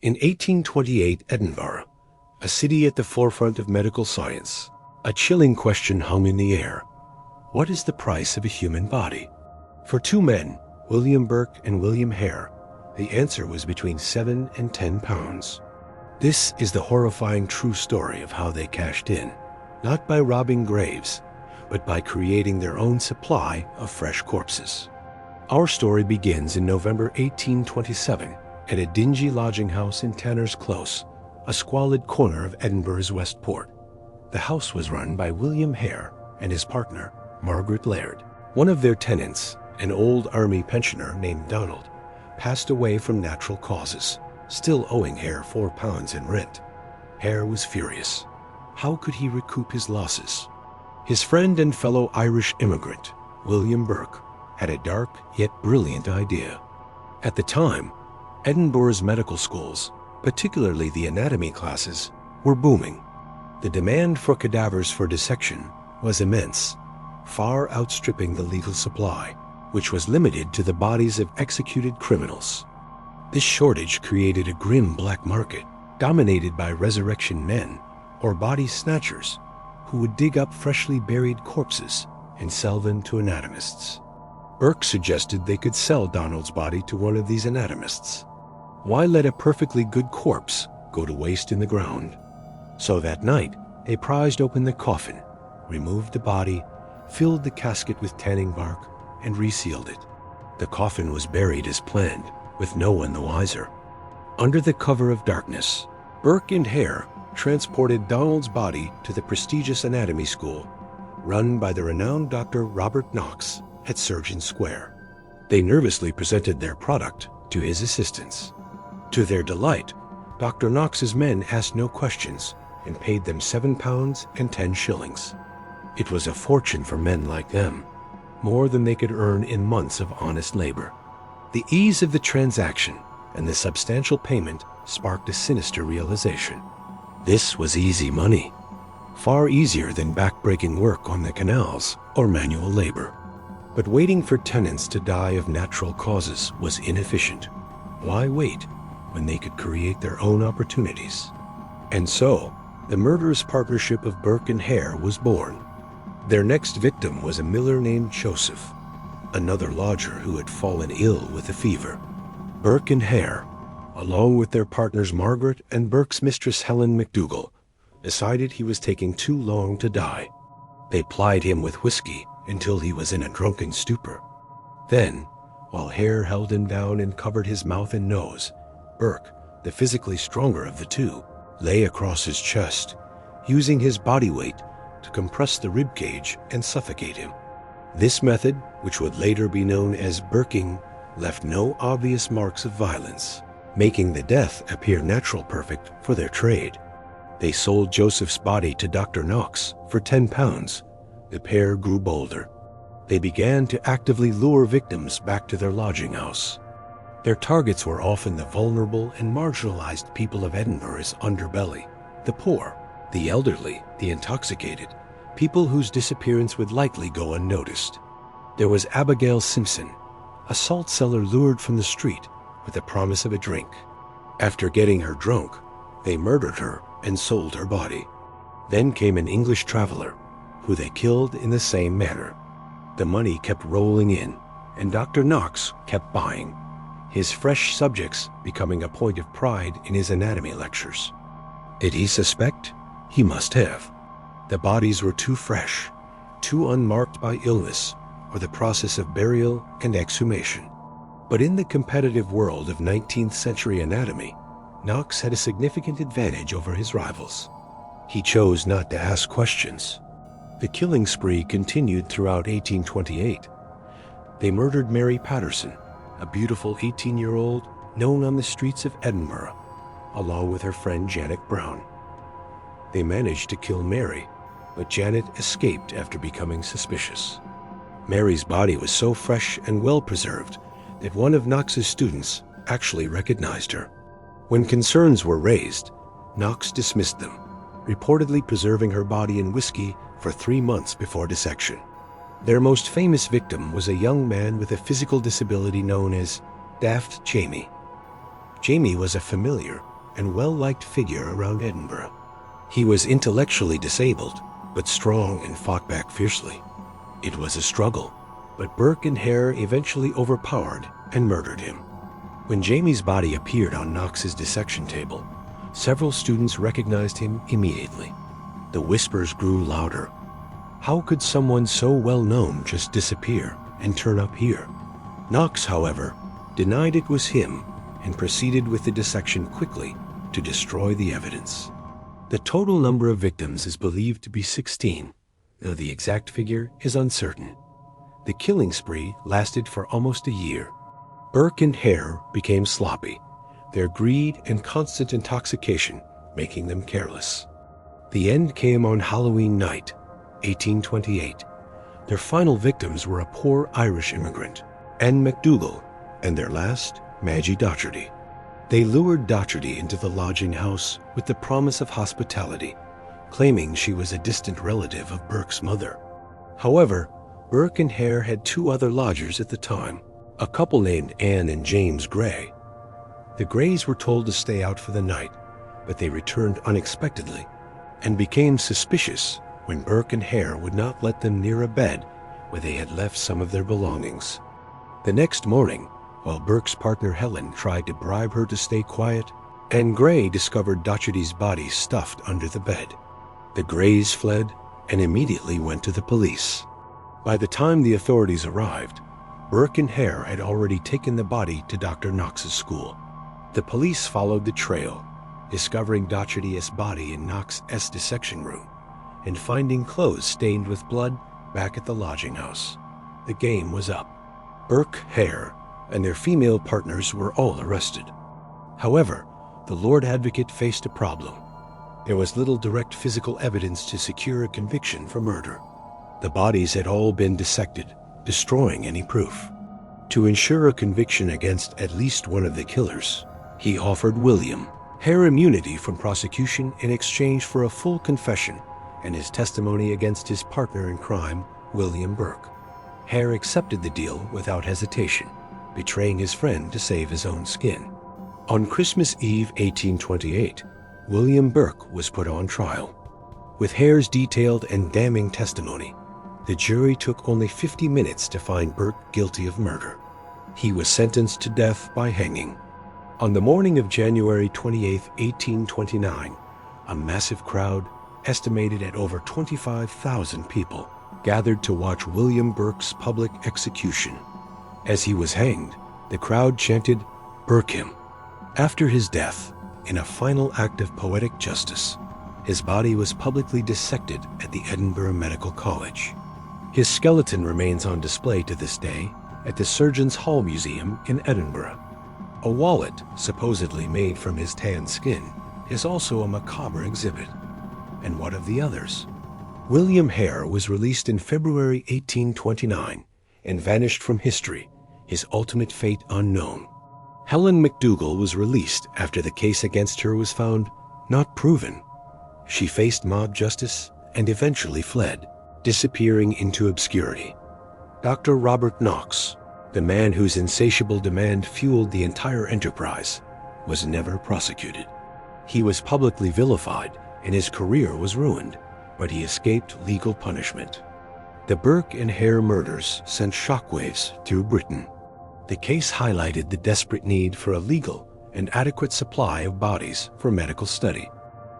In 1828 Edinburgh, a city at the forefront of medical science, a chilling question hung in the air. What is the price of a human body? For two men, William Burke and William Hare, the answer was between 7 and 10 pounds. This is the horrifying true story of how they cashed in, not by robbing graves, but by creating their own supply of fresh corpses. Our story begins in November 1827 at a dingy lodging house in Tanner's Close, a squalid corner of Edinburgh's West Port. The house was run by William Hare and his partner, Margaret Laird. One of their tenants, an old army pensioner named Donald, passed away from natural causes, still owing Hare £4 in rent. Hare was furious. How could he recoup his losses? His friend and fellow Irish immigrant, William Burke, had a dark yet brilliant idea. At the time, Edinburgh's medical schools, particularly the anatomy classes, were booming. The demand for cadavers for dissection was immense, far outstripping the legal supply, which was limited to the bodies of executed criminals. This shortage created a grim black market, dominated by resurrection men, or body snatchers, who would dig up freshly buried corpses and sell them to anatomists. Burke suggested they could sell Donald's body to one of these anatomists. Why let a perfectly good corpse go to waste in the ground? So that night, they prized open the coffin, removed the body, filled the casket with tanning bark, and resealed it. The coffin was buried as planned, with no one the wiser. Under the cover of darkness, Burke and Hare transported Donald's body to the prestigious anatomy school, run by the renowned Dr. Robert Knox at Surgeon Square. They nervously presented their product to his assistants. To their delight, Dr. Knox's men asked no questions and paid them £7 and 10 shillings. It was a fortune for men like them, more than they could earn in months of honest labor. The ease of the transaction and the substantial payment sparked a sinister realization. This was easy money, far easier than back-breaking work on the canals or manual labor. But waiting for tenants to die of natural causes was inefficient. Why wait when they could create their own opportunities? And so, the murderous partnership of Burke and Hare was born. Their next victim was a miller named Joseph, another lodger who had fallen ill with a fever. Burke and Hare, along with their partners Margaret and Burke's mistress Helen McDougall, decided he was taking too long to die. They plied him with whiskey until he was in a drunken stupor. Then, while Hare held him down and covered his mouth and nose, Burke, the physically stronger of the two, lay across his chest, using his body weight to compress the ribcage and suffocate him. This method, which would later be known as Burking, left no obvious marks of violence, making the death appear natural perfect for their trade. They sold Joseph's body to Dr. Knox for £10. The pair grew bolder. They began to actively lure victims back to their lodging house. Their targets were often the vulnerable and marginalized people of Edinburgh's underbelly, the poor, the elderly, the intoxicated, people whose disappearance would likely go unnoticed. There was Abigail Simpson, a salt seller lured from the street with the promise of a drink. After getting her drunk, they murdered her and sold her body. Then came an English traveler, who they killed in the same manner. The money kept rolling in, and Dr. Knox kept buying, his fresh subjects becoming a point of pride in his anatomy lectures. Did he suspect? He must have. The bodies were too fresh, too unmarked by illness or the process of burial and exhumation. But in the competitive world of 19th century anatomy, Knox had a significant advantage over his rivals. He chose not to ask questions. The killing spree continued throughout 1828. They murdered Mary Patterson, a beautiful 18-year-old known on the streets of Edinburgh, along with her friend Janet Brown. They managed to kill Mary, but Janet escaped after becoming suspicious. Mary's body was so fresh and well-preserved that one of Knox's students actually recognized her. When concerns were raised, Knox dismissed them, reportedly preserving her body in whiskey for 3 months before dissection. Their most famous victim was a young man with a physical disability known as Daft Jamie. Jamie was a familiar and well-liked figure around Edinburgh. He was intellectually disabled, but strong and fought back fiercely. It was a struggle, but Burke and Hare eventually overpowered and murdered him. When Jamie's body appeared on Knox's dissection table, several students recognized him immediately. The whispers grew louder. How could someone so well-known just disappear and turn up here? Knox, however, denied it was him and proceeded with the dissection quickly to destroy the evidence. The total number of victims is believed to be 16, though the exact figure is uncertain. The killing spree lasted for almost a year. Burke and Hare became sloppy, their greed and constant intoxication making them careless. The end came on Halloween night, 1828. Their final victims were a poor Irish immigrant, Anne MacDougall, and their last, Maggie Docherty. They lured Docherty into the lodging house with the promise of hospitality, claiming she was a distant relative of Burke's mother. However, Burke and Hare had two other lodgers at the time, a couple named Anne and James Gray. The Grays were told to stay out for the night, but they returned unexpectedly and became suspicious when Burke and Hare would not let them near a bed where they had left some of their belongings. The next morning, while Burke's partner Helen tried to bribe her to stay quiet, Anne Gray discovered Docherty's body stuffed under the bed. The Grays fled and immediately went to the police. By the time the authorities arrived, Burke and Hare had already taken the body to Dr. Knox's school. The police followed the trail, discovering Docherty's body in Knox's dissection room and finding clothes stained with blood back at the lodging house. The game was up. Burke, Hare, and their female partners were all arrested. However, the Lord Advocate faced a problem. There was little direct physical evidence to secure a conviction for murder. The bodies had all been dissected, destroying any proof. To ensure a conviction against at least one of the killers, he offered William Hare immunity from prosecution in exchange for a full confession and his testimony against his partner in crime, William Burke. Hare accepted the deal without hesitation, betraying his friend to save his own skin. On Christmas Eve 1828, William Burke was put on trial. With Hare's detailed and damning testimony, the jury took only 50 minutes to find Burke guilty of murder. He was sentenced to death by hanging. On the morning of January 28, 1829, a massive crowd, estimated at over 25,000 people, gathered to watch William Burke's public execution. As he was hanged, the crowd chanted, "Burke him." After his death, in a final act of poetic justice, his body was publicly dissected at the Edinburgh Medical College. His skeleton remains on display to this day at the Surgeons' Hall Museum in Edinburgh. A wallet, supposedly made from his tanned skin, is also a macabre exhibit. And what of the others? William Hare was released in February 1829 and vanished from history, his ultimate fate unknown. Helen MacDougall was released after the case against her was found not proven. She faced mob justice and eventually fled, disappearing into obscurity. Dr. Robert Knox, the man whose insatiable demand fueled the entire enterprise, was never prosecuted. He was publicly vilified and his career was ruined, but he escaped legal punishment. The Burke and Hare murders sent shockwaves through Britain. The case highlighted the desperate need for a legal and adequate supply of bodies for medical study.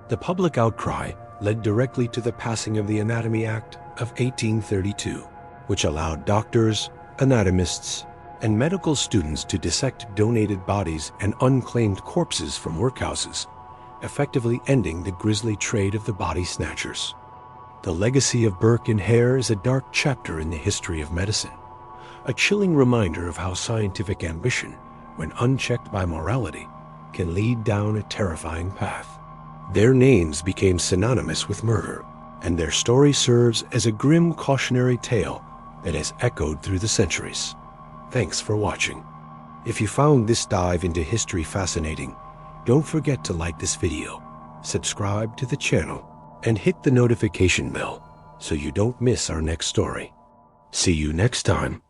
The public outcry led directly to the passing of the Anatomy Act of 1832, which allowed doctors, anatomists, and medical students to dissect donated bodies and unclaimed corpses from workhouses, effectively ending the grisly trade of the body snatchers. The legacy of Burke and Hare is a dark chapter in the history of medicine, a chilling reminder of how scientific ambition, when unchecked by morality, can lead down a terrifying path. Their names became synonymous with murder, and their story serves as a grim cautionary tale that has echoed through the centuries. Thanks for watching. If you found this dive into history fascinating, don't forget to like this video, subscribe to the channel, and hit the notification bell so you don't miss our next story. See you next time.